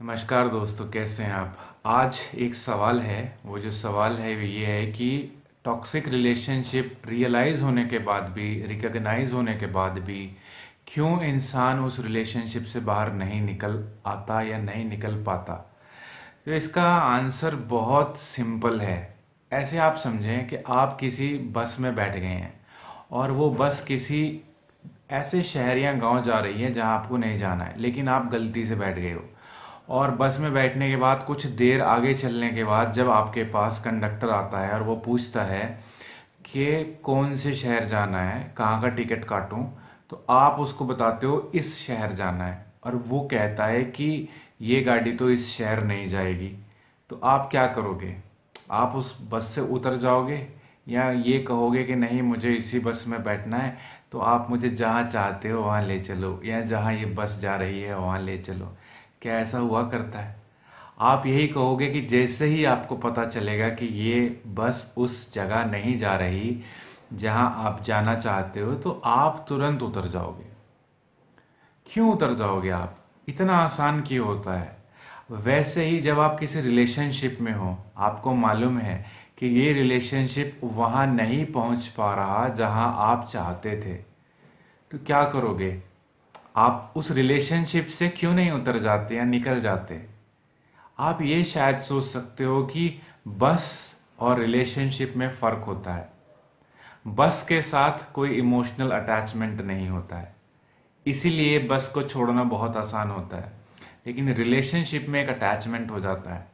नमस्कार दोस्तों, कैसे हैं आप। आज एक सवाल है। वो जो सवाल है वो ये है कि टॉक्सिक रिलेशनशिप रियलाइज होने के बाद भी, रिकॉग्नाइज होने के बाद भी क्यों इंसान उस रिलेशनशिप से बाहर नहीं निकल आता या नहीं निकल पाता। तो इसका आंसर बहुत सिंपल है। ऐसे आप समझें कि आप किसी बस में बैठ गए हैं और वो बस किसी ऐसे शहर या गांव जा रही है जहां आपको नहीं जाना है, लेकिन आप गलती से बैठ गए हो। और बस में बैठने के बाद कुछ देर आगे चलने के बाद जब आपके पास कंडक्टर आता है और वो पूछता है कि कौन से शहर जाना है, कहाँ का टिकट काटूं, तो आप उसको बताते हो इस शहर जाना है, और वो कहता है कि ये गाड़ी तो इस शहर नहीं जाएगी। तो आप क्या करोगे? आप उस बस से उतर जाओगे या ये कहोगे कि नहीं, मुझे इसी बस में बैठना है, तो आप मुझे जहाँ चाहते हो वहाँ ले चलो, या जहाँ ये बस जा रही है वहाँ ले चलो। क्या ऐसा हुआ करता है? आप यही कहोगे कि जैसे ही आपको पता चलेगा कि ये बस उस जगह नहीं जा रही जहां आप जाना चाहते हो, तो आप तुरंत उतर जाओगे। क्यों उतर जाओगे आप? इतना आसान क्यों होता है? वैसे ही जब आप किसी रिलेशनशिप में हो, आपको मालूम है कि ये रिलेशनशिप वहां नहीं पहुंच पा रहा जहां आप चाहते थे, तो क्या करोगे? आप उस रिलेशनशिप से क्यों नहीं उतर जाते या निकल जाते? आप ये शायद सोच सकते हो कि बस और रिलेशनशिप में फ़र्क होता है। बस के साथ कोई इमोशनल अटैचमेंट नहीं होता है, इसीलिए बस को छोड़ना बहुत आसान होता है। लेकिन रिलेशनशिप में एक अटैचमेंट हो जाता है।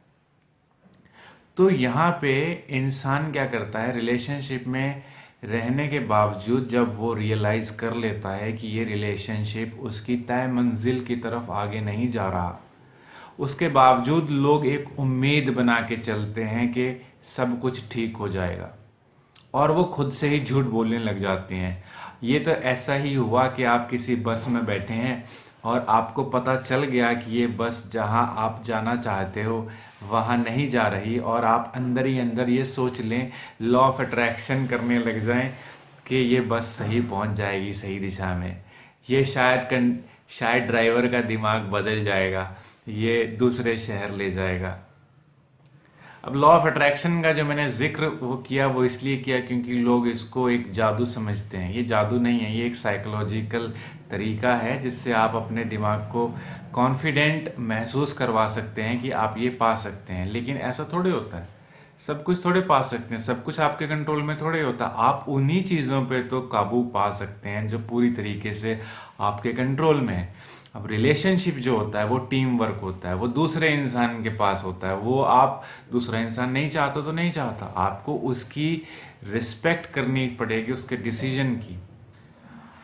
तो यहाँ पे इंसान क्या करता है, रिलेशनशिप में रहने के बावजूद जब वो रियलाइज़ कर लेता है कि ये रिलेशनशिप उसकी तय मंजिल की तरफ आगे नहीं जा रहा, उसके बावजूद लोग एक उम्मीद बना के चलते हैं कि सब कुछ ठीक हो जाएगा, और वो खुद से ही झूठ बोलने लग जाते हैं। ये तो ऐसा ही हुआ कि आप किसी बस में बैठे हैं और आपको पता चल गया कि ये बस जहां आप जाना चाहते हो वहां नहीं जा रही, और आप अंदर ही अंदर ये सोच लें, लॉ ऑफ अट्रैक्शन करने लग जाएं कि ये बस सही पहुंच जाएगी, सही दिशा में। ये शायद ड्राइवर का दिमाग बदल जाएगा, ये दूसरे शहर ले जाएगा। अब लॉ ऑफ अट्रैक्शन का जो मैंने जिक्र वो किया, वो इसलिए किया क्योंकि लोग इसको एक जादू समझते हैं। ये जादू नहीं है, ये एक साइकोलॉजिकल तरीका है जिससे आप अपने दिमाग को कॉन्फिडेंट महसूस करवा सकते हैं कि आप ये पा सकते हैं। लेकिन ऐसा थोड़े होता है, सब कुछ थोड़े पा सकते हैं, सब कुछ आपके कंट्रोल में थोड़े होता। आप उन्हीं चीज़ों पे तो काबू पा सकते हैं जो पूरी तरीके से आपके कंट्रोल में है। अब रिलेशनशिप जो होता है वो टीम वर्क होता है, वो दूसरे इंसान के पास होता है। वो आप, दूसरा इंसान नहीं चाहता तो नहीं चाहता, आपको उसकी रिस्पेक्ट करनी पड़ेगी, उसके डिसीजन की।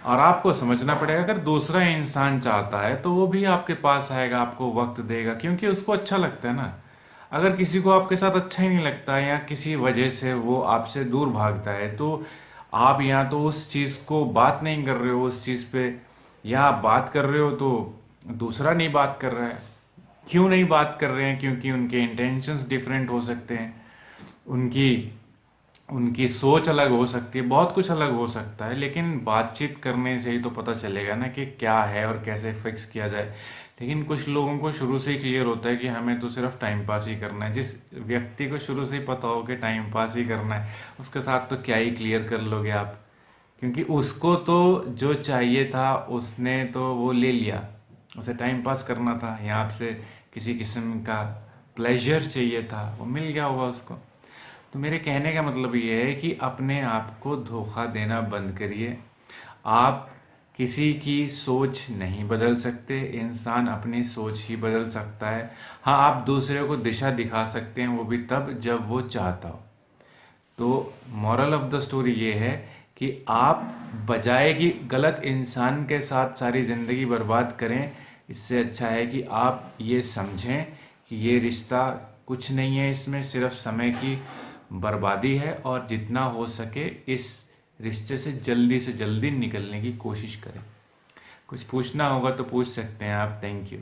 और आपको समझना पड़ेगा अगर दूसरा इंसान चाहता है तो वो भी आपके पास आएगा, आपको वक्त देगा, क्योंकि उसको अच्छा लगता है ना। अगर किसी को आपके साथ अच्छा ही नहीं लगता या किसी वजह से वो आपसे दूर भागता है, तो आप या तो उस चीज़ को बात नहीं कर रहे हो उस चीज़ पे, या आप बात कर रहे हो तो दूसरा नहीं बात कर रहा है। क्यों नहीं बात कर रहे हैं? क्योंकि उनके इंटेंशंस डिफरेंट हो सकते हैं, उनकी उनकी सोच अलग हो सकती है, बहुत कुछ अलग हो सकता है। लेकिन बातचीत करने से ही तो पता चलेगा ना कि क्या है और कैसे फिक्स किया जाए। लेकिन कुछ लोगों को शुरू से ही क्लियर होता है कि हमें तो सिर्फ टाइम पास ही करना है। जिस व्यक्ति को शुरू से ही पता हो कि टाइम पास ही करना है, उसके साथ तो क्या ही क्लियर कर लोगे आप, क्योंकि उसको तो जो चाहिए था उसने तो वो ले लिया। उसे टाइम पास करना था या आपसे किसी किस्म का प्लेजर चाहिए था, वो मिल गया होगा उसको। तो मेरे कहने का मतलब ये है कि अपने आप को धोखा देना बंद करिए। आप किसी की सोच नहीं बदल सकते, इंसान अपनी सोच ही बदल सकता है। हाँ, आप दूसरे को दिशा दिखा सकते हैं, वो भी तब जब वो चाहता हो। तो मॉरल ऑफ द स्टोरी ये है कि आप बजाय कि गलत इंसान के साथ सारी ज़िंदगी बर्बाद करें, इससे अच्छा है कि आप ये समझें कि ये रिश्ता कुछ नहीं है, इसमें सिर्फ समय की बर्बादी है, और जितना हो सके इस रिश्ते से जल्दी निकलने की कोशिश करें। कुछ पूछना होगा तो पूछ सकते हैं आप। Thank you.